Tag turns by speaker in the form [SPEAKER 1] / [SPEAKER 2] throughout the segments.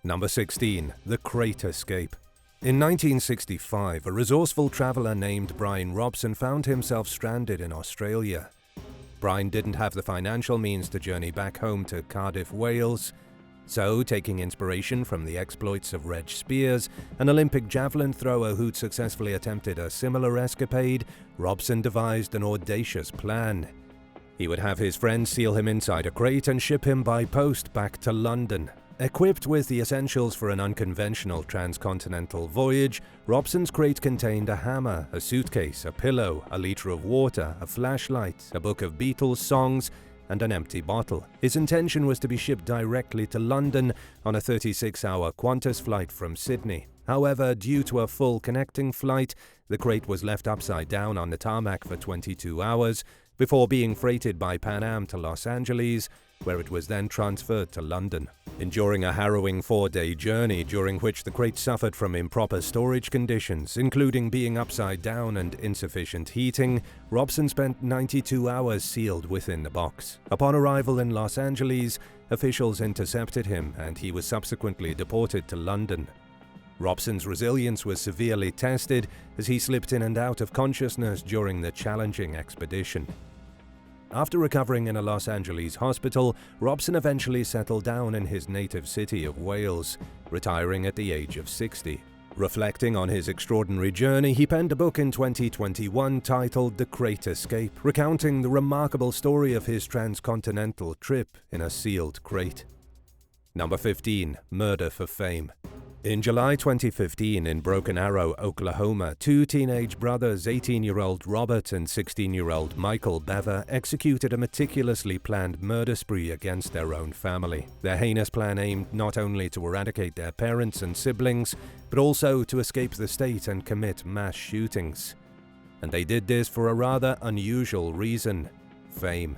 [SPEAKER 1] Number 16. The Crate Escape. In 1965, a resourceful traveller named Brian Robson found himself stranded in Australia. Brian didn't have the financial means to journey back home to Cardiff, Wales, so, taking inspiration from the exploits of Reg Spears, an Olympic javelin thrower who'd successfully attempted a similar escapade, Robson devised an audacious plan. He would have his friends seal him inside a crate and ship him by post back to London. Equipped with the essentials for an unconventional transcontinental voyage, Robson's crate contained a hammer, a suitcase, a pillow, a litre of water, a flashlight, a book of Beatles songs, and an empty bottle. His intention was to be shipped directly to London on a 36-hour Qantas flight from Sydney. However, due to a full connecting flight, the crate was left upside down on the tarmac for 22 hours before being freighted by Pan Am to Los Angeles, where it was then transferred to London. Enduring a harrowing 4-day journey during which the crate suffered from improper storage conditions, including being upside down and insufficient heating, Robson spent 92 hours sealed within the box. Upon arrival in Los Angeles, officials intercepted him and he was subsequently deported to London. Robson's resilience was severely tested as he slipped in and out of consciousness during the challenging expedition. After recovering in a Los Angeles hospital, Robson eventually settled down in his native city of Wales, retiring at the age of 60. Reflecting on his extraordinary journey, he penned a book in 2021 titled The Crate Escape, recounting the remarkable story of his transcontinental trip in a sealed crate. Number 15. Murder for Fame. In July 2015, in Broken Arrow, Oklahoma, two teenage brothers, 18-year-old Robert and 16-year-old Michael Bever, executed a meticulously planned murder spree against their own family. Their heinous plan aimed not only to eradicate their parents and siblings, but also to escape the state and commit mass shootings. And they did this for a rather unusual reason: fame.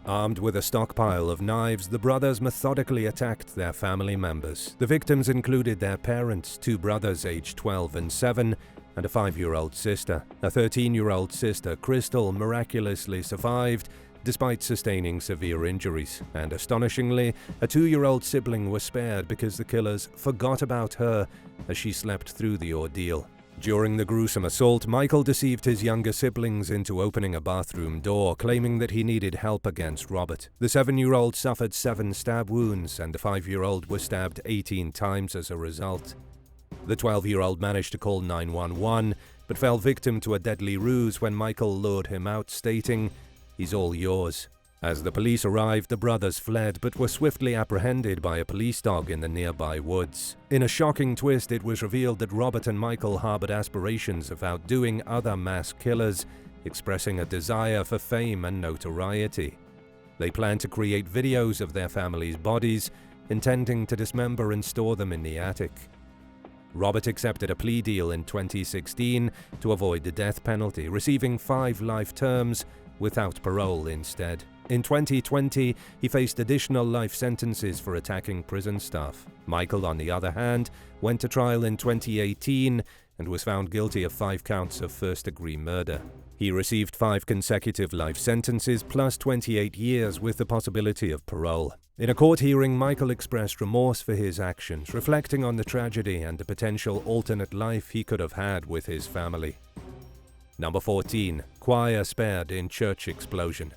[SPEAKER 1] Armed with a stockpile of knives, the brothers methodically attacked their family members. The victims included their parents, two brothers aged 12 and 7, and a 5-year-old sister. A 13-year-old sister, Crystal, miraculously survived, despite sustaining severe injuries. And astonishingly, a 2-year-old sibling was spared because the killers forgot about her as she slept through the ordeal. During the gruesome assault, Michael deceived his younger siblings into opening a bathroom door, claiming that he needed help against Robert. The 7-year-old suffered 7 stab wounds, and the 5-year-old was stabbed 18 times as a result. The 12-year-old managed to call 911, but fell victim to a deadly ruse when Michael lured him out, stating, "He's all yours." As the police arrived, the brothers fled, but were swiftly apprehended by a police dog in the nearby woods. In a shocking twist, it was revealed that Robert and Michael harbored aspirations of outdoing other mass killers, expressing a desire for fame and notoriety. They planned to create videos of their families' bodies, intending to dismember and store them in the attic. Robert accepted a plea deal in 2016 to avoid the death penalty, receiving 5 life terms without parole instead. In 2020, he faced additional life sentences for attacking prison staff. Michael, on the other hand, went to trial in 2018 and was found guilty of 5 counts of first-degree murder. He received 5 consecutive life sentences plus 28 years with the possibility of parole. In a court hearing, Michael expressed remorse for his actions, reflecting on the tragedy and the potential alternate life he could have had with his family. Number 14. Choir spared in church explosion.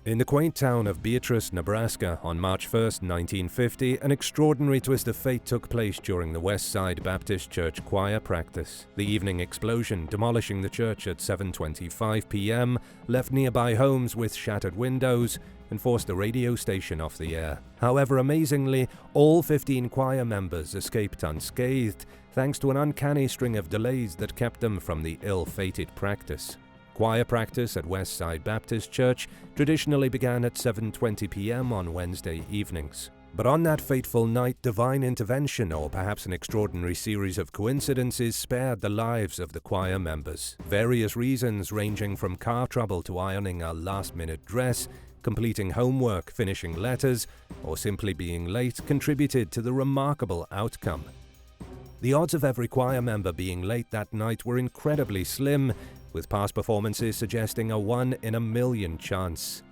[SPEAKER 1] In the quaint town of Beatrice, Nebraska, on March 1, 1950, an extraordinary twist of fate took place during the West Side Baptist Church choir practice. The evening explosion, demolishing the church at 7:25 p.m., left nearby homes with shattered windows and forced the radio station off the air. However, amazingly, all 15 choir members escaped unscathed, thanks to an uncanny string of delays that kept them from the ill-fated practice. Choir practice at West Side Baptist Church traditionally began at 7:20 p.m. on Wednesday evenings. But on that fateful night, divine intervention, or perhaps an extraordinary series of coincidences, spared the lives of the choir members. Various reasons, ranging from car trouble to ironing a last-minute dress, completing homework, finishing letters, or simply being late, contributed to the remarkable outcome. The odds of every choir member being late that night were incredibly slim, with past performances suggesting a 1 in a million chance.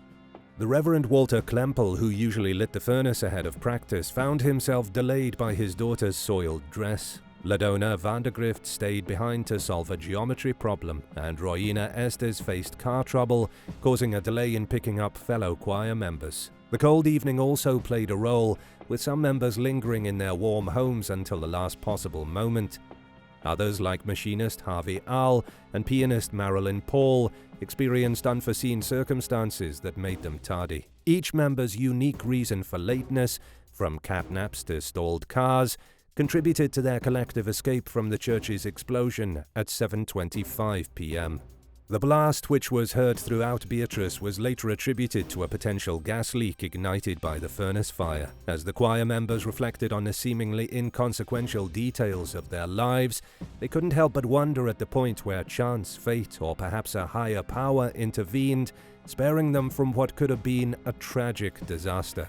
[SPEAKER 1] The Reverend Walter Klempel, who usually lit the furnace ahead of practice, found himself delayed by his daughter's soiled dress. Ladona Vandergrift stayed behind to solve a geometry problem, and Royina Estes faced car trouble, causing a delay in picking up fellow choir members. The cold evening also played a role, with some members lingering in their warm homes until the last possible moment. Others, like machinist Harvey Al and pianist Marilyn Paul, experienced unforeseen circumstances that made them tardy. Each member's unique reason for lateness, from catnaps to stalled cars, contributed to their collective escape from the church's explosion at 7:25 p.m. The blast, which was heard throughout Beatrice, was later attributed to a potential gas leak ignited by the furnace fire. As the choir members reflected on the seemingly inconsequential details of their lives, they couldn't help but wonder at the point where chance, fate, or perhaps a higher power intervened, sparing them from what could have been a tragic disaster.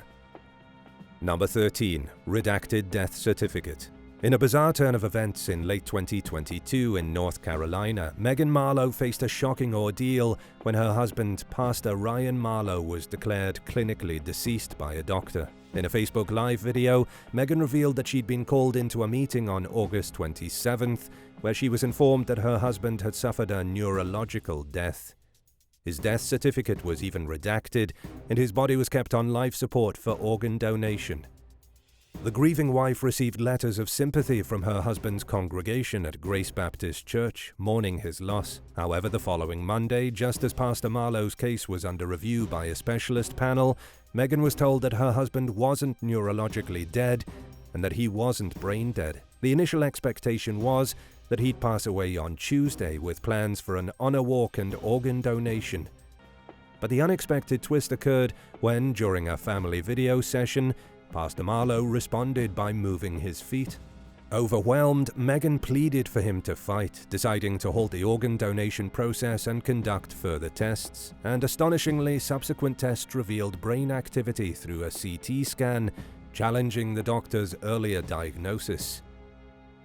[SPEAKER 1] Number 13. Redacted Death Certificate. In a bizarre turn of events in late 2022 in North Carolina, Megan Marlowe faced a shocking ordeal when her husband, Pastor Ryan Marlowe, was declared clinically deceased by a doctor. In a Facebook Live video, Megan revealed that she'd been called into a meeting on August 27th, where she was informed that her husband had suffered a neurological death. His death certificate was even redacted, and his body was kept on life support for organ donation. The grieving wife received letters of sympathy from her husband's congregation at Grace Baptist Church, mourning his loss. However, the following Monday, just as Pastor Marlowe's case was under review by a specialist panel, Megan was told that her husband wasn't neurologically dead and that he wasn't brain dead. The initial expectation was that he'd pass away on Tuesday with plans for an honor walk and organ donation. But the unexpected twist occurred when, during a family video session, Pastor Marlowe responded by moving his feet. Overwhelmed, Megan pleaded for him to fight, deciding to halt the organ donation process and conduct further tests. And astonishingly, subsequent tests revealed brain activity through a CT scan, challenging the doctor's earlier diagnosis.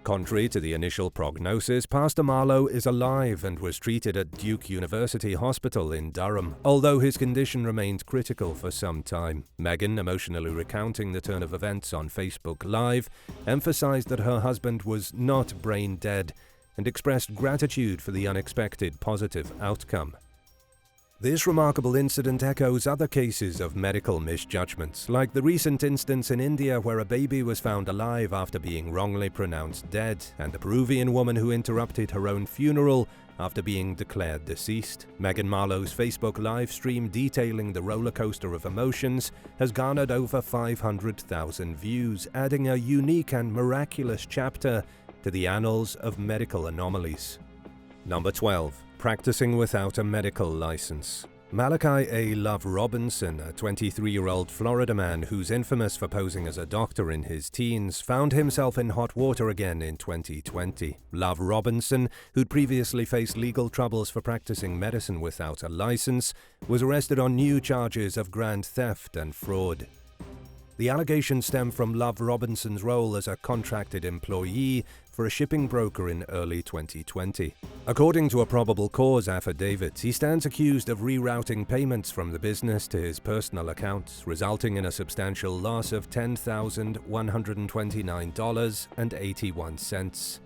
[SPEAKER 1] Contrary to the initial prognosis, Pastor Marlowe is alive and was treated at Duke University Hospital in Durham, although his condition remained critical for some time. Megan, emotionally recounting the turn of events on Facebook Live, emphasized that her husband was not brain dead and expressed gratitude for the unexpected positive outcome. This remarkable incident echoes other cases of medical misjudgments, like the recent instance in India where a baby was found alive after being wrongly pronounced dead, and the Peruvian woman who interrupted her own funeral after being declared deceased. Megan Marlowe's Facebook live stream detailing the roller coaster of emotions has garnered over 500,000 views, adding a unique and miraculous chapter to the annals of medical anomalies. Number 12. Practicing without a medical license. Malachi A. Love Robinson, a 23-year-old Florida man who's infamous for posing as a doctor in his teens, found himself in hot water again in 2020. Love Robinson, who'd previously faced legal troubles for practicing medicine without a license, was arrested on new charges of grand theft and fraud. The allegations stem from Love Robinson's role as a contracted employee for a shipping broker in early 2020. According to a probable cause affidavit, he stands accused of rerouting payments from the business to his personal accounts, resulting in a substantial loss of $10,129.81.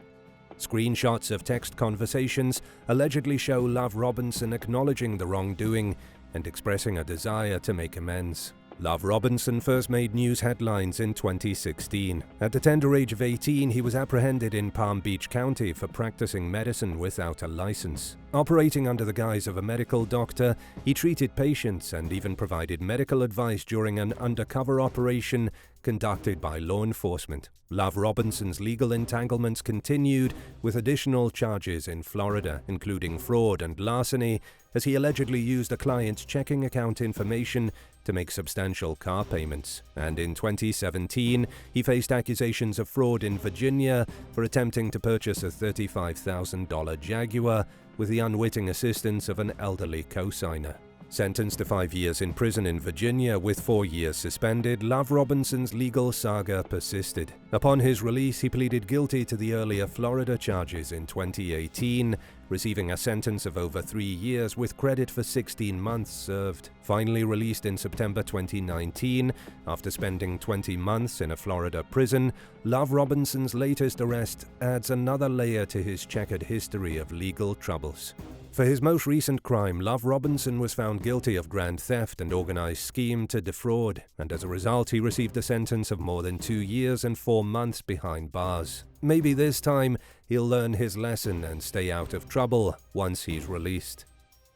[SPEAKER 1] Screenshots of text conversations allegedly show Love Robinson acknowledging the wrongdoing and expressing a desire to make amends. Love Robinson first made news headlines in 2016. At the tender age of 18, he was apprehended in Palm Beach County for practicing medicine without a license. Operating under the guise of a medical doctor, he treated patients and even provided medical advice during an undercover operation conducted by law enforcement. Love Robinson's legal entanglements continued with additional charges in Florida, including fraud and larceny, as he allegedly used a client's checking account information to make substantial car payments. And in 2017, he faced accusations of fraud in Virginia for attempting to purchase a $35,000 Jaguar with the unwitting assistance of an elderly co-signer. Sentenced to 5 years in prison in Virginia with 4 years suspended, Love Robinson's legal saga persisted. Upon his release, he pleaded guilty to the earlier Florida charges in 2018, receiving a sentence of over 3 years with credit for 16 months served. Finally released in September 2019, after spending 20 months in a Florida prison, Love Robinson's latest arrest adds another layer to his checkered history of legal troubles. For his most recent crime, Love Robinson was found guilty of grand theft and organized scheme to defraud, and as a result he received a sentence of more than 2 years and 4 months behind bars. Maybe this time he'll learn his lesson and stay out of trouble once he's released.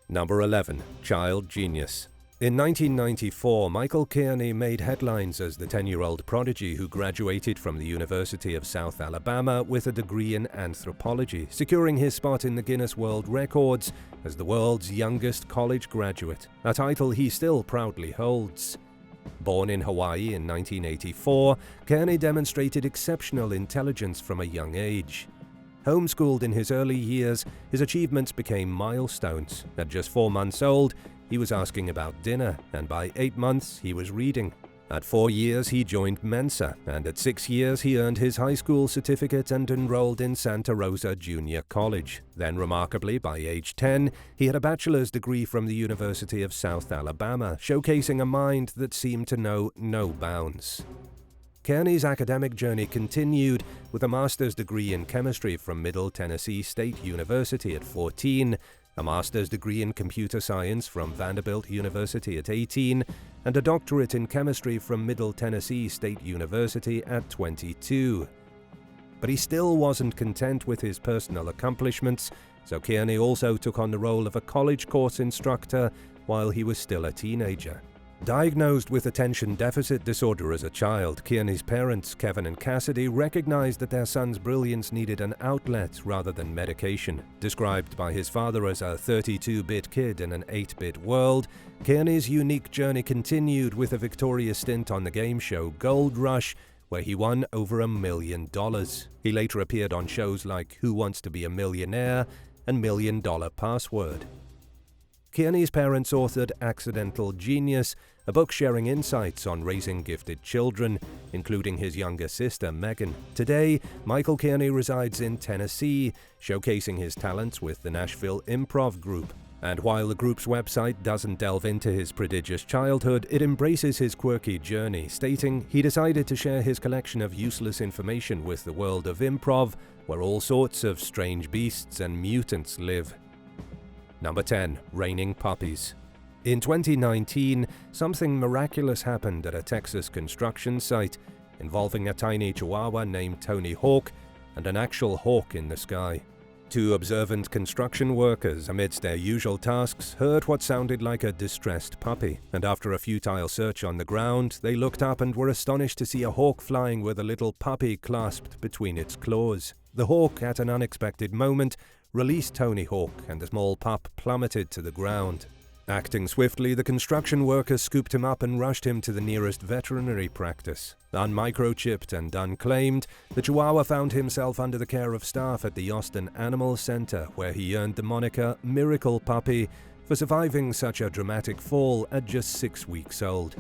[SPEAKER 1] Number 11. Child Genius. In 1994, Michael Kearney made headlines as the 10-year-old prodigy who graduated from the University of South Alabama with a degree in anthropology, securing his spot in the Guinness World Records as the world's youngest college graduate, a title he still proudly holds. Born in Hawaii in 1984, Kearney demonstrated exceptional intelligence from a young age. Homeschooled in his early years, his achievements became milestones. At just 4 months old, he was asking about dinner, and by 8 months, he was reading. At 4 years, he joined Mensa, and at 6 years, he earned his high school certificate and enrolled in Santa Rosa Junior College. Then, remarkably, by age 10, he had a bachelor's degree from the University of South Alabama, showcasing a mind that seemed to know no bounds. Kearney's academic journey continued with a master's degree in chemistry from Middle Tennessee State University at 14, a master's degree in computer science from Vanderbilt University at 18, and a doctorate in chemistry from Middle Tennessee State University at 22. But he still wasn't content with his personal accomplishments, so Kearney also took on the role of a college course instructor while he was still a teenager. Diagnosed with attention deficit disorder as a child, Kearney's parents, Kevin and Cassidy, recognized that their son's brilliance needed an outlet rather than medication. Described by his father as a 32-bit kid in an 8-bit world, Kearney's unique journey continued with a victorious stint on the game show Gold Rush, where he won over $1 million. He later appeared on shows like Who Wants to Be a Millionaire and $1 Million Password. Kearney's parents authored Accidental Genius, a book sharing insights on raising gifted children, including his younger sister, Megan. Today, Michael Kearney resides in Tennessee, showcasing his talents with the Nashville Improv Group. And while the group's website doesn't delve into his prodigious childhood, it embraces his quirky journey, stating he decided to share his collection of useless information with the world of improv, where all sorts of strange beasts and mutants live. Number 10. Raining Puppies. In 2019, something miraculous happened at a Texas construction site, involving a tiny chihuahua named Tony Hawk and an actual hawk in the sky. 2 observant construction workers, amidst their usual tasks, heard what sounded like a distressed puppy, and after a futile search on the ground, they looked up and were astonished to see a hawk flying with a little puppy clasped between its claws. The hawk, at an unexpected moment, released Tony Hawk, and the small pup plummeted to the ground. Acting swiftly, the construction workers scooped him up and rushed him to the nearest veterinary practice. Unmicrochipped and unclaimed, the Chihuahua found himself under the care of staff at the Austin Animal Center, where he earned the moniker Miracle Puppy for surviving such a dramatic fall at just 6 weeks old.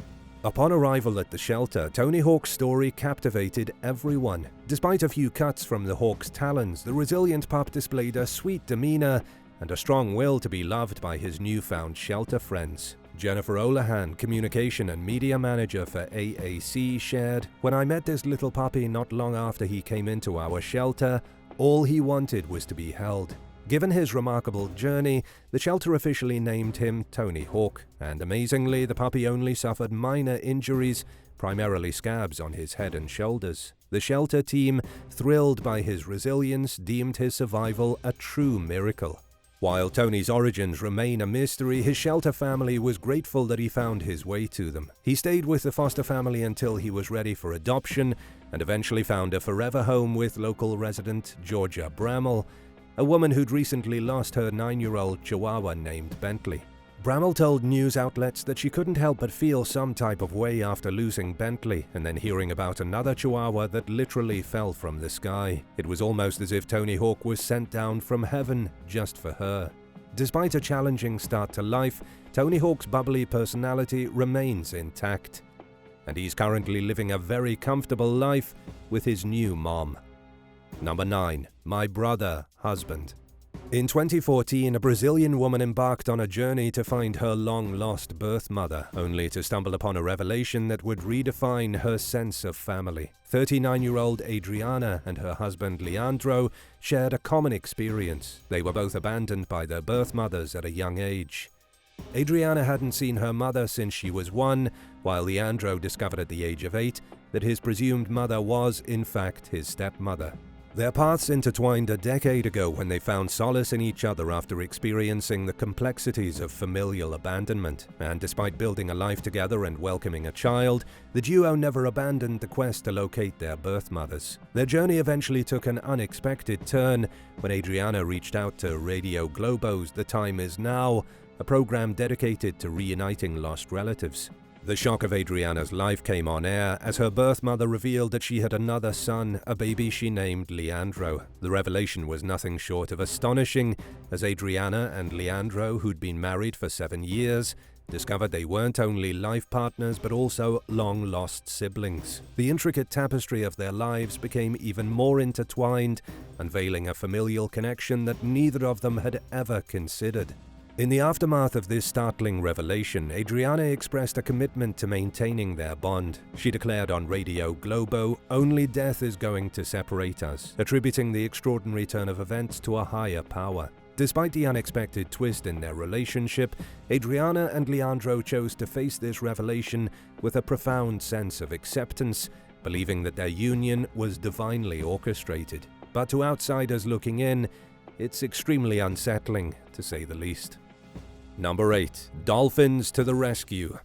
[SPEAKER 1] Upon arrival at the shelter, Tony Hawk's story captivated everyone. Despite a few cuts from the hawk's talons, the resilient pup displayed a sweet demeanor and a strong will to be loved by his newfound shelter friends. Jennifer Olahan, communication and media manager for AAC, shared, "When I met this little puppy not long after he came into our shelter, all he wanted was to be held." Given his remarkable journey, the shelter officially named him Tony Hawk, and amazingly, the puppy only suffered minor injuries, primarily scabs on his head and shoulders. The shelter team, thrilled by his resilience, deemed his survival a true miracle. While Tony's origins remain a mystery, his shelter family was grateful that he found his way to them. He stayed with the foster family until he was ready for adoption, and eventually found a forever home with local resident Georgia Bramall, a woman who'd recently lost her 9-year-old Chihuahua named Bentley. Bramall told news outlets that she couldn't help but feel some type of way after losing Bentley and then hearing about another Chihuahua that literally fell from the sky. It was almost as if Tony Hawk was sent down from heaven just for her. Despite a challenging start to life, Tony Hawk's bubbly personality remains intact, and he's currently living a very comfortable life with his new mom. Number 9. My Brother, Husband. In 2014, a Brazilian woman embarked on a journey to find her long-lost birth mother, only to stumble upon a revelation that would redefine her sense of family. 39-year-old Adriana and her husband Leandro shared a common experience. They were both abandoned by their birth mothers at a young age. Adriana hadn't seen her mother since she was 1, while Leandro discovered at the age of 8 that his presumed mother was, in fact, his stepmother. Their paths intertwined a decade ago when they found solace in each other after experiencing the complexities of familial abandonment, and despite building a life together and welcoming a child, the duo never abandoned the quest to locate their birth mothers. Their journey eventually took an unexpected turn when Adriana reached out to Radio Globo's The Time Is Now, a program dedicated to reuniting lost relatives. The shock of Adriana's life came on air as her birth mother revealed that she had another son, a baby she named Leandro. The revelation was nothing short of astonishing, as Adriana and Leandro, who'd been married for 7 years, discovered they weren't only life partners but also long-lost siblings. The intricate tapestry of their lives became even more intertwined, unveiling a familial connection that neither of them had ever considered. In the aftermath of this startling revelation, Adriana expressed a commitment to maintaining their bond. She declared on Radio Globo, "Only death is going to separate us," attributing the extraordinary turn of events to a higher power. Despite the unexpected twist in their relationship, Adriana and Leandro chose to face this revelation with a profound sense of acceptance, believing that their union was divinely orchestrated. But to outsiders looking in, it's extremely unsettling, to say the least. Number 8. Dolphins to the rescue.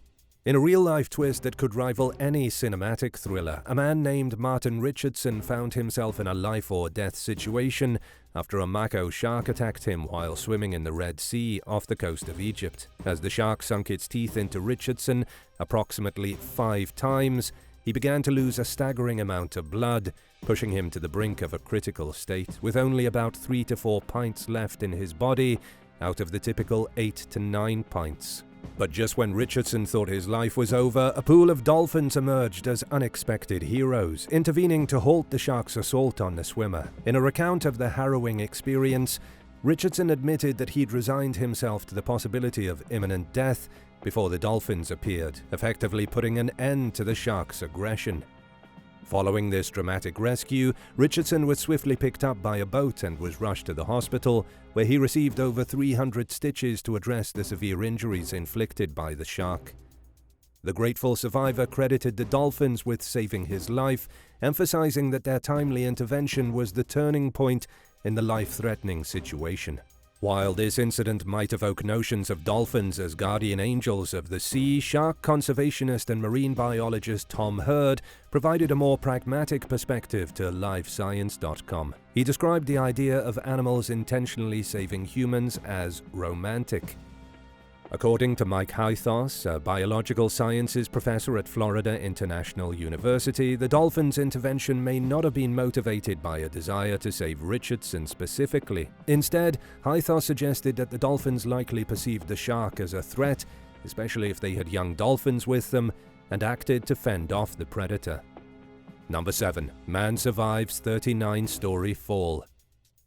[SPEAKER 1] In a real-life twist that could rival any cinematic thriller, a man named Martin Richardson found himself in a life-or-death situation after a mako shark attacked him while swimming in the Red Sea off the coast of Egypt. As the shark sunk its teeth into Richardson approximately 5 times, he began to lose a staggering amount of blood, pushing him to the brink of a critical state, with only about 3 to 4 pints left in his body out of the typical 8 to 9 pints. But just when Richardson thought his life was over, a pool of dolphins emerged as unexpected heroes, intervening to halt the shark's assault on the swimmer. In a recount of the harrowing experience, Richardson admitted that he'd resigned himself to the possibility of imminent death before the dolphins appeared, effectively putting an end to the shark's aggression. Following this dramatic rescue, Richardson was swiftly picked up by a boat and was rushed to the hospital, where he received over 300 stitches to address the severe injuries inflicted by the shark. The grateful survivor credited the dolphins with saving his life, emphasizing that their timely intervention was the turning point in the life-threatening situation. While this incident might evoke notions of dolphins as guardian angels of the sea, shark conservationist and marine biologist Tom Hurd provided a more pragmatic perspective to LiveScience.com. He described the idea of animals intentionally saving humans as romantic. According to Mike Hythos, a biological sciences professor at Florida International University, the dolphins' intervention may not have been motivated by a desire to save Richardson specifically. Instead, Hythos suggested that the dolphins likely perceived the shark as a threat, especially if they had young dolphins with them, and acted to fend off the predator. Number 7. Man survives 39-story fall.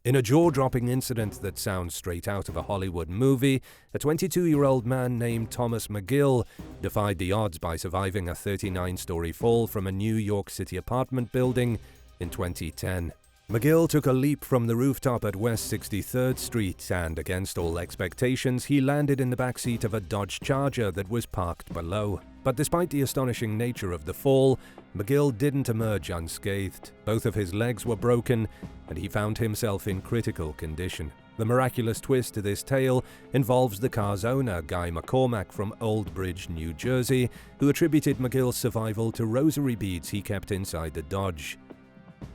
[SPEAKER 1] In a jaw-dropping incident that sounds straight out of a Hollywood movie, a 22-year-old man named Thomas McGill defied the odds by surviving a 39-story fall from a New York City apartment building in 2010. McGill took a leap from the rooftop at West 63rd Street and, against all expectations, he landed in the backseat of a Dodge Charger that was parked below. But despite the astonishing nature of the fall, McGill didn't emerge unscathed. Both of his legs were broken, and he found himself in critical condition. The miraculous twist to this tale involves the car's owner, Guy McCormack from Old Bridge, New Jersey, who attributed McGill's survival to rosary beads he kept inside the Dodge.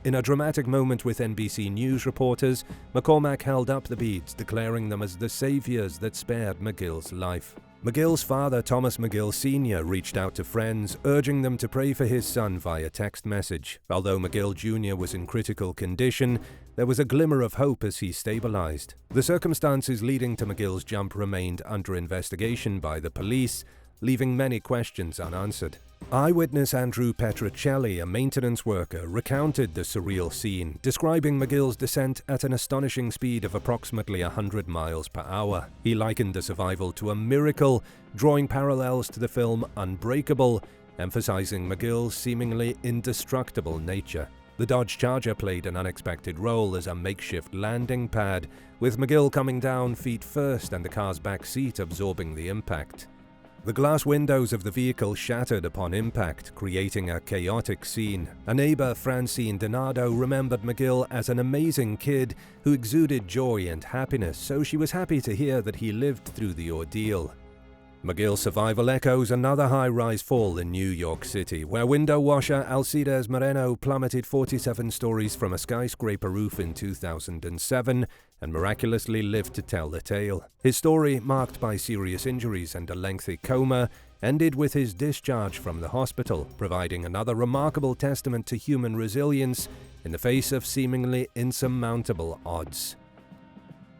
[SPEAKER 1] In a dramatic moment with NBC News reporters, McCormack held up the beads, declaring them as the saviors that spared McGill's life. McGill's father, Thomas McGill Sr., reached out to friends, urging them to pray for his son via text message. Although McGill Jr. was in critical condition, there was a glimmer of hope as he stabilized. The circumstances leading to McGill's jump remained under investigation by the police, leaving many questions unanswered. Eyewitness Andrew Petrocelli, a maintenance worker, recounted the surreal scene, describing McGill's descent at an astonishing speed of approximately 100 miles per hour. He likened the survival to a miracle, drawing parallels to the film Unbreakable, emphasizing McGill's seemingly indestructible nature. The Dodge Charger played an unexpected role as a makeshift landing pad, with McGill coming down feet first and the car's back seat absorbing the impact. The glass windows of the vehicle shattered upon impact, creating a chaotic scene. A neighbor, Francine Donato, remembered McGill as an amazing kid who exuded joy and happiness, so she was happy to hear that he lived through the ordeal. McGill's survival echoes another high-rise fall in New York City, where window washer Alcides Moreno plummeted 47 stories from a skyscraper roof in 2007 and miraculously lived to tell the tale. His story, marked by serious injuries and a lengthy coma, ended with his discharge from the hospital, providing another remarkable testament to human resilience in the face of seemingly insurmountable odds.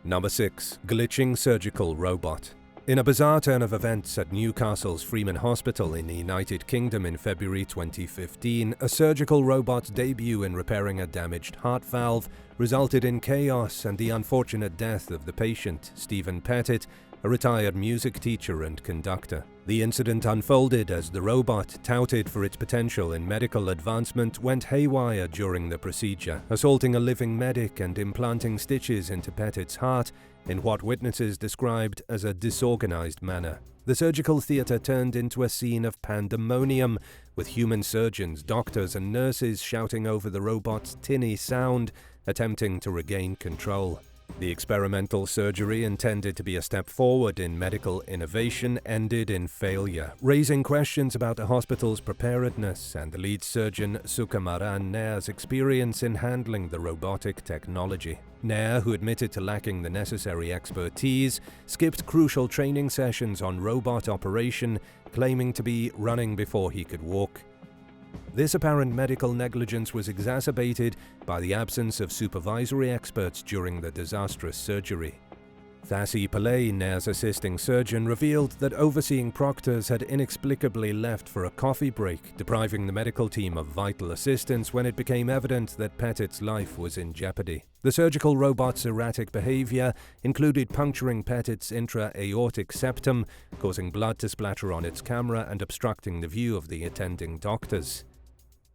[SPEAKER 1] Number 6. Glitching surgical robot. In a bizarre turn of events at Newcastle's Freeman Hospital in the United Kingdom in February 2015, a surgical robot's debut in repairing a damaged heart valve resulted in chaos and the unfortunate death of the patient, Stephen Pettit, a retired music teacher and conductor. The incident unfolded as the robot, touted for its potential in medical advancement, went haywire during the procedure, assaulting a living medic and implanting stitches into Pettit's heart in what witnesses described as a disorganized manner. The surgical theater turned into a scene of pandemonium, with human surgeons, doctors, and nurses shouting over the robot's tinny sound, attempting to regain control. The experimental surgery, intended to be a step forward in medical innovation, ended in failure, raising questions about the hospital's preparedness and the lead surgeon Sukumaran Nair's experience in handling the robotic technology. Nair, who admitted to lacking the necessary expertise, skipped crucial training sessions on robot operation, claiming to be running before he could walk. This apparent medical negligence was exacerbated by the absence of supervisory experts during the disastrous surgery. Thasi Pillay, Nair's assisting surgeon, revealed that overseeing proctors had inexplicably left for a coffee break, depriving the medical team of vital assistance when it became evident that Pettit's life was in jeopardy. The surgical robot's erratic behavior included puncturing Pettit's intra-aortic septum, causing blood to splatter on its camera and obstructing the view of the attending doctors.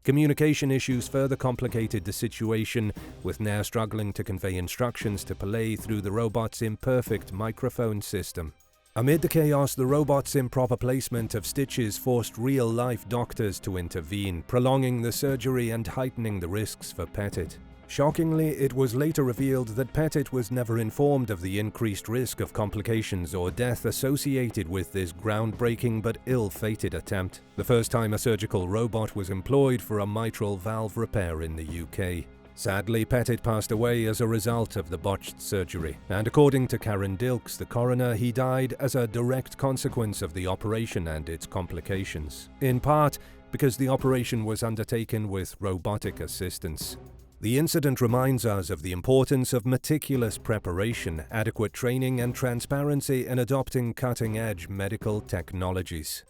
[SPEAKER 1] Communication issues further complicated the situation, with Nair struggling to convey instructions to Pillay through the robot's imperfect microphone system. Amid the chaos, the robot's improper placement of stitches forced real-life doctors to intervene, prolonging the surgery and heightening the risks for Pettit. Shockingly, it was later revealed that Pettit was never informed of the increased risk of complications or death associated with this groundbreaking but ill-fated attempt, the first time a surgical robot was employed for a mitral valve repair in the UK. Sadly, Pettit passed away as a result of the botched surgery, and according to Karen Dilks, the coroner, he died as a direct consequence of the operation and its complications, in part because the operation was undertaken with robotic assistance. The incident reminds us of the importance of meticulous preparation, adequate training, and transparency in adopting cutting-edge medical technologies.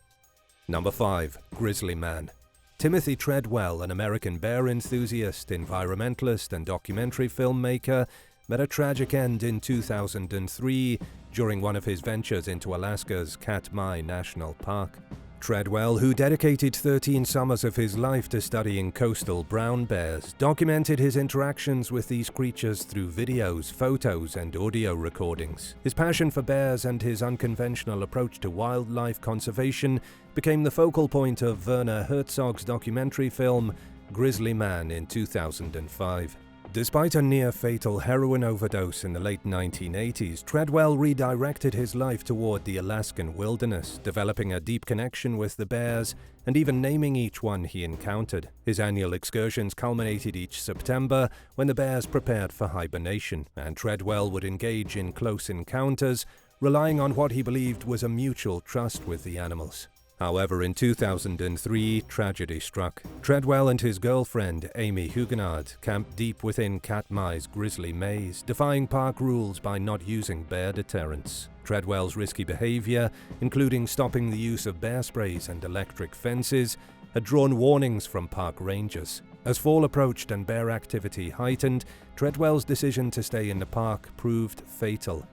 [SPEAKER 1] Number 5. Grizzly Man. Timothy Treadwell, an American bear enthusiast, environmentalist, and documentary filmmaker, met a tragic end in 2003 during one of his ventures into Alaska's Katmai National Park. Treadwell, who dedicated 13 summers of his life to studying coastal brown bears, documented his interactions with these creatures through videos, photos, and audio recordings. His passion for bears and his unconventional approach to wildlife conservation became the focal point of Werner Herzog's documentary film Grizzly Man in 2005. Despite a near-fatal heroin overdose in the late 1980s, Treadwell redirected his life toward the Alaskan wilderness, developing a deep connection with the bears and even naming each one he encountered. His annual excursions culminated each September when the bears prepared for hibernation, and Treadwell would engage in close encounters, relying on what he believed was a mutual trust with the animals. However, in 2003, tragedy struck. Treadwell and his girlfriend, Amy Huguenard, camped deep within Katmai's Grizzly Maze, defying park rules by not using bear deterrents. Treadwell's risky behavior, including stopping the use of bear sprays and electric fences, had drawn warnings from park rangers. As fall approached and bear activity heightened, Treadwell's decision to stay in the park proved fatal.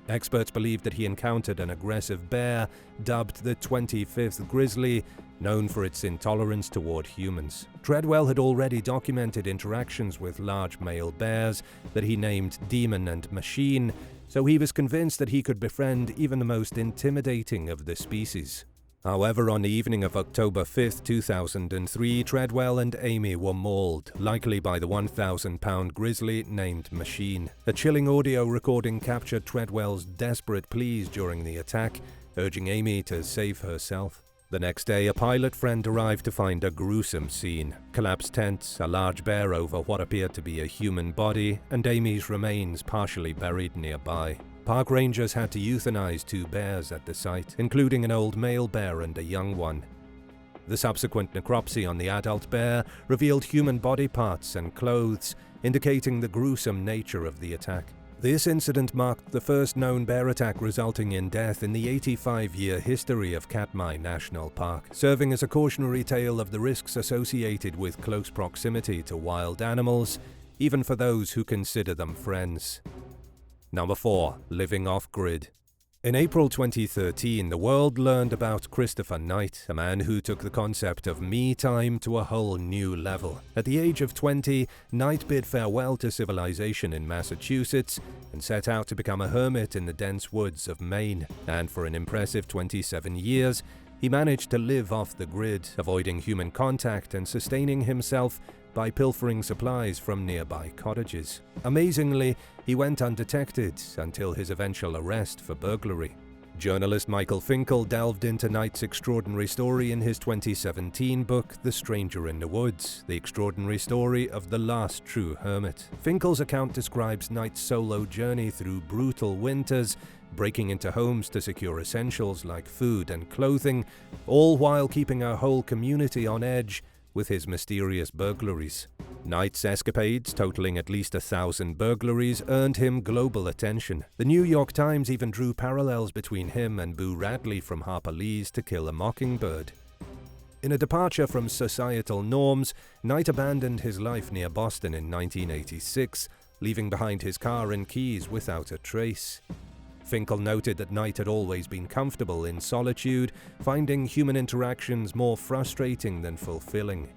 [SPEAKER 1] Experts believe that he encountered an aggressive bear, dubbed the 25th Grizzly, known for its intolerance toward humans. Treadwell had already documented interactions with large male bears that he named Demon and Machine, so he was convinced that he could befriend even the most intimidating of the species. However, on the evening of October 5, 2003, Treadwell and Amy were mauled, likely by the 1,000-pound grizzly named Machine. A chilling audio recording captured Treadwell's desperate pleas during the attack, urging Amy to save herself. The next day, a pilot friend arrived to find a gruesome scene. Collapsed tents, a large bear over what appeared to be a human body, and Amy's remains partially buried nearby. Park rangers had to euthanize 2 bears at the site, including an old male bear and a young one. The subsequent necropsy on the adult bear revealed human body parts and clothes, indicating the gruesome nature of the attack. This incident marked the first known bear attack resulting in death in the 85-year history of Katmai National Park, serving as a cautionary tale of the risks associated with close proximity to wild animals, even for those who consider them friends. Number 4. Living off-grid. In April 2013, the world learned about Christopher Knight, a man who took the concept of me time to a whole new level. At the age of 20, Knight bid farewell to civilization in Massachusetts and set out to become a hermit in the dense woods of Maine. And for an impressive 27 years, he managed to live off the grid, avoiding human contact and sustaining himself by pilfering supplies from nearby cottages. Amazingly, he went undetected until his eventual arrest for burglary. Journalist Michael Finkel delved into Knight's extraordinary story in his 2017 book, The Stranger in the Woods, the extraordinary story of the last true hermit. Finkel's account describes Knight's solo journey through brutal winters, breaking into homes to secure essentials like food and clothing, all while keeping a whole community on edge with his mysterious burglaries. Knight's escapades, totaling at least 1,000 burglaries, earned him global attention. The New York Times even drew parallels between him and Boo Radley from Harper Lee's To Kill a Mockingbird. In a departure from societal norms, Knight abandoned his life near Boston in 1986, leaving behind his car and keys without a trace. Finkel noted that Knight had always been comfortable in solitude, finding human interactions more frustrating than fulfilling.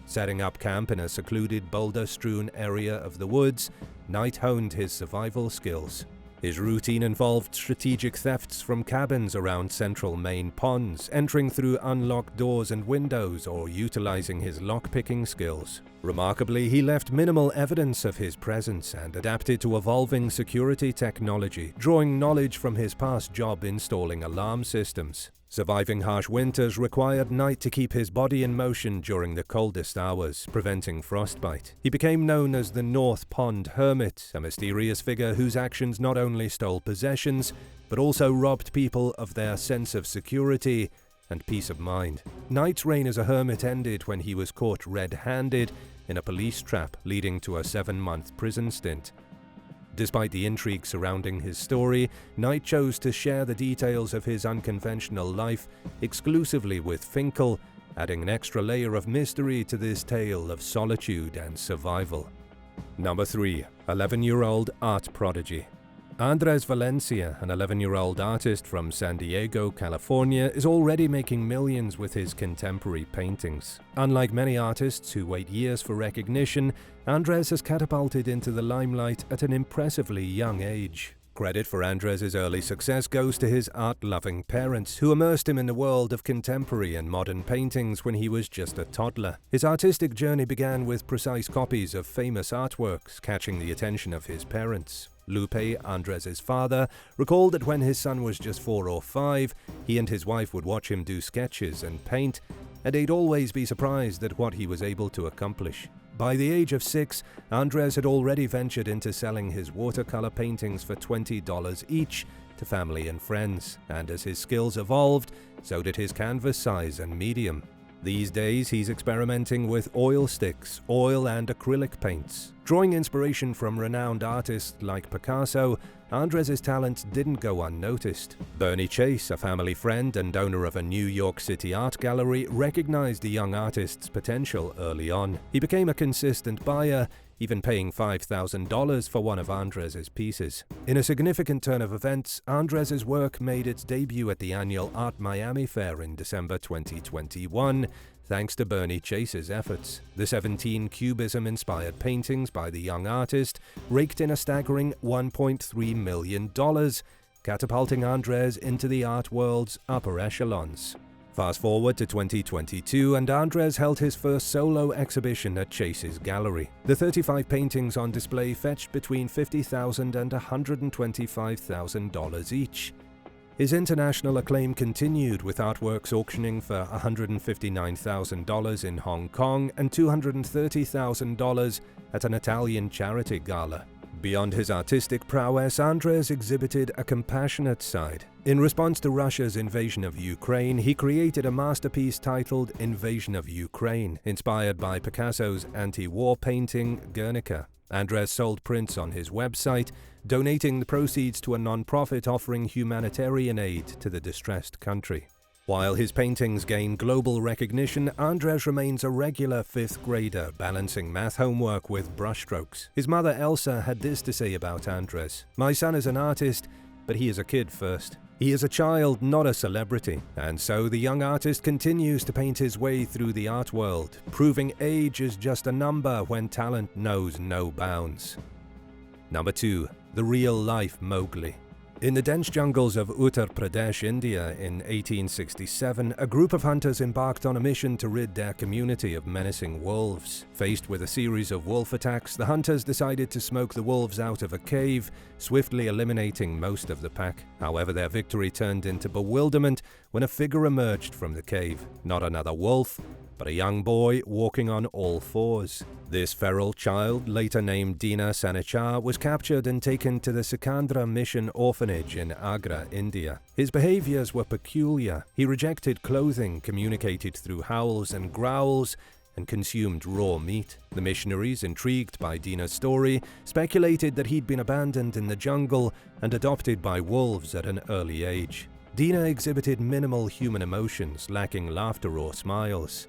[SPEAKER 1] Setting up camp in a secluded, boulder-strewn area of the woods, Knight honed his survival skills. His routine involved strategic thefts from cabins around central Maine ponds, entering through unlocked doors and windows, or utilizing his lock-picking skills. Remarkably, he left minimal evidence of his presence and adapted to evolving security technology, drawing knowledge from his past job installing alarm systems. Surviving harsh winters required Knight to keep his body in motion during the coldest hours, preventing frostbite. He became known as the North Pond Hermit, a mysterious figure whose actions not only stole possessions, but also robbed people of their sense of security and peace of mind. Knight's reign as a hermit ended when he was caught red-handed in a police trap, leading to a 7-month prison stint. Despite the intrigue surrounding his story, Knight chose to share the details of his unconventional life exclusively with Finkel, adding an extra layer of mystery to this tale of solitude and survival. Number 3. 11-Year-Old Art Prodigy. Andres Valencia, an 11-year-old artist from San Diego, California, is already making millions with his contemporary paintings. Unlike many artists who wait years for recognition, Andres has catapulted into the limelight at an impressively young age. Credit for Andres' early success goes to his art-loving parents, who immersed him in the world of contemporary and modern paintings when he was just a toddler. His artistic journey began with precise copies of famous artworks, catching the attention of his parents. Lupe, Andres' father, recalled that when his son was just 4 or 5, he and his wife would watch him do sketches and paint, and they'd always be surprised at what he was able to accomplish. By the age of 6, Andres had already ventured into selling his watercolor paintings for $20 each to family and friends, and as his skills evolved, so did his canvas size and medium. These days, he's experimenting with oil sticks, oil and acrylic paints. Drawing inspiration from renowned artists like Picasso, Andres' talent didn't go unnoticed. Bernie Chase, a family friend and owner of a New York City art gallery, recognized the young artist's potential early on. He became a consistent buyer, even paying $5,000 for one of Andres' pieces. In a significant turn of events, Andres' work made its debut at the annual Art Miami Fair in December 2021, thanks to Bernie Chase's efforts. The 17 Cubism-inspired paintings by the young artist raked in a staggering $1.3 million, catapulting Andres into the art world's upper echelons. Fast forward to 2022, and Andres held his first solo exhibition at Chase's gallery. The 35 paintings on display fetched between $50,000 and $125,000 each. His international acclaim continued, with artworks auctioning for $159,000 in Hong Kong and $230,000 at an Italian charity gala. Beyond his artistic prowess, Andres exhibited a compassionate side. In response to Russia's invasion of Ukraine, he created a masterpiece titled Invasion of Ukraine, inspired by Picasso's anti-war painting Guernica. Andres sold prints on his website, donating the proceeds to a non-profit offering humanitarian aid to the distressed country. While his paintings gain global recognition, Andres remains a regular 5th grader, balancing math homework with brushstrokes. His mother Elsa had this to say about Andres: "My son is an artist, but he is a kid first. He is a child, not a celebrity." And so the young artist continues to paint his way through the art world, proving age is just a number when talent knows no bounds. Number 2. The real-life Mowgli. In the dense jungles of Uttar Pradesh, India, in 1867, a group of hunters embarked on a mission to rid their community of menacing wolves. Faced with a series of wolf attacks, the hunters decided to smoke the wolves out of a cave, swiftly eliminating most of the pack. However, their victory turned into bewilderment when a figure emerged from the cave. Not another wolf, but a young boy walking on all fours. This feral child, later named Dina Sanichar, was captured and taken to the Sikandra Mission Orphanage in Agra, India. His behaviors were peculiar. He rejected clothing, communicated through howls and growls, and consumed raw meat. The missionaries, intrigued by Dina's story, speculated that he'd been abandoned in the jungle and adopted by wolves at an early age. Dina exhibited minimal human emotions, lacking laughter or smiles.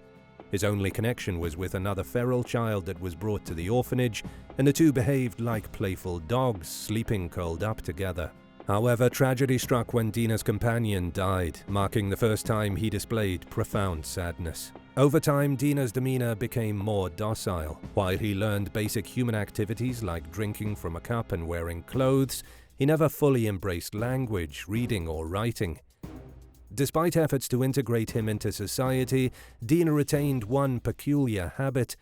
[SPEAKER 1] His only connection was with another feral child that was brought to the orphanage, and the two behaved like playful dogs, sleeping curled up together. However, tragedy struck when Dina's companion died, marking the first time he displayed profound sadness. Over time, Dina's demeanor became more docile. While he learned basic human activities like drinking from a cup and wearing clothes, he never fully embraced language, reading, or writing. Despite efforts to integrate him into society, Dina retained one peculiar habit.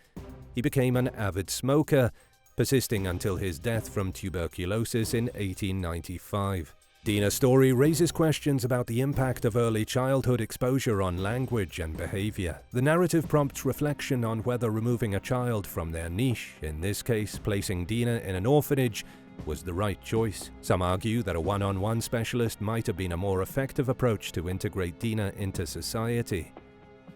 [SPEAKER 1] He became an avid smoker, persisting until his death from tuberculosis in 1895. Dina's story raises questions about the impact of early childhood exposure on language and behavior. The narrative prompts reflection on whether removing a child from their niche, in this case placing Dina in an orphanage, was the right choice. Some argue that a one-on-one specialist might have been a more effective approach to integrate Dina into society.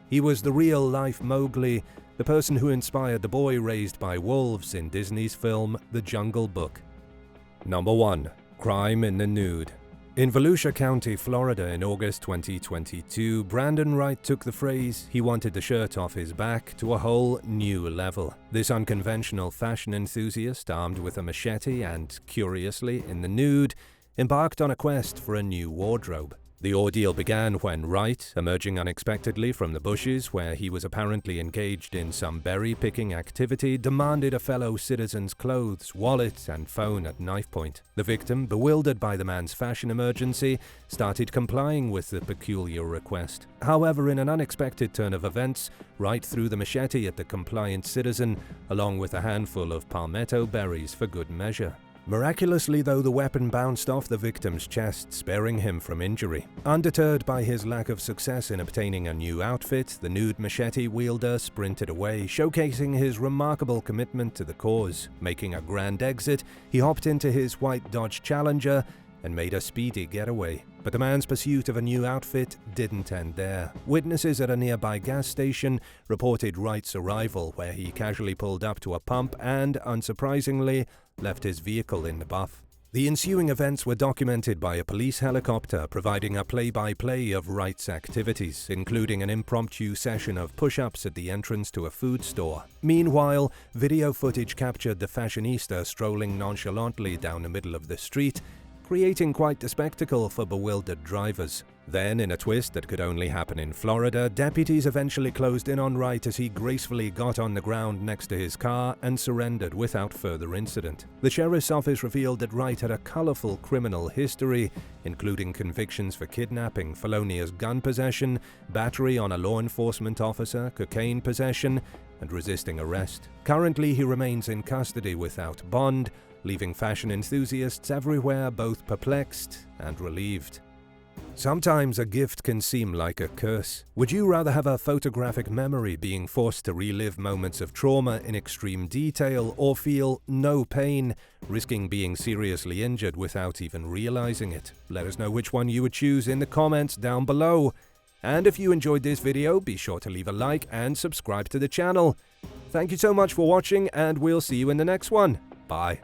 [SPEAKER 1] He was the real-life Mowgli, the person who inspired the boy raised by wolves in Disney's film The Jungle Book. Number 1. Crime in the Nude. In Volusia County, Florida, in August 2022, Brandon Wright took the phrase "he wanted the shirt off his back" to a whole new level. This unconventional fashion enthusiast, armed with a machete and, curiously, in the nude, embarked on a quest for a new wardrobe. The ordeal began when Wright, emerging unexpectedly from the bushes where he was apparently engaged in some berry-picking activity, demanded a fellow citizen's clothes, wallet, and phone at knife point. The victim, bewildered by the man's fashion emergency, started complying with the peculiar request. However, in an unexpected turn of events, Wright threw the machete at the compliant citizen, along with a handful of palmetto berries for good measure. Miraculously, though, the weapon bounced off the victim's chest, sparing him from injury. Undeterred by his lack of success in obtaining a new outfit, the nude machete wielder sprinted away, showcasing his remarkable commitment to the cause. Making a grand exit, he hopped into his white Dodge Challenger and made a speedy getaway. But the man's pursuit of a new outfit didn't end there. Witnesses at a nearby gas station reported Wright's arrival, where he casually pulled up to a pump and, unsurprisingly, left his vehicle in the buff. The ensuing events were documented by a police helicopter, providing a play-by-play of Wright's activities, including an impromptu session of push-ups at the entrance to a food store. Meanwhile, video footage captured the fashionista strolling nonchalantly down the middle of the street, creating quite the spectacle for bewildered drivers. Then, in a twist that could only happen in Florida, deputies eventually closed in on Wright as he gracefully got on the ground next to his car and surrendered without further incident. The sheriff's office revealed that Wright had a colorful criminal history, including convictions for kidnapping, felonious gun possession, battery on a law enforcement officer, cocaine possession, and resisting arrest. Currently, he remains in custody without bond, leaving fashion enthusiasts everywhere both perplexed and relieved. Sometimes a gift can seem like a curse. Would you rather have a photographic memory being forced to relive moments of trauma in extreme detail, or feel no pain, risking being seriously injured without even realizing it? Let us know which one you would choose in the comments down below. And if you enjoyed this video, be sure to leave a like and subscribe to the channel. Thank you so much for watching, and we'll see you in the next one. Bye.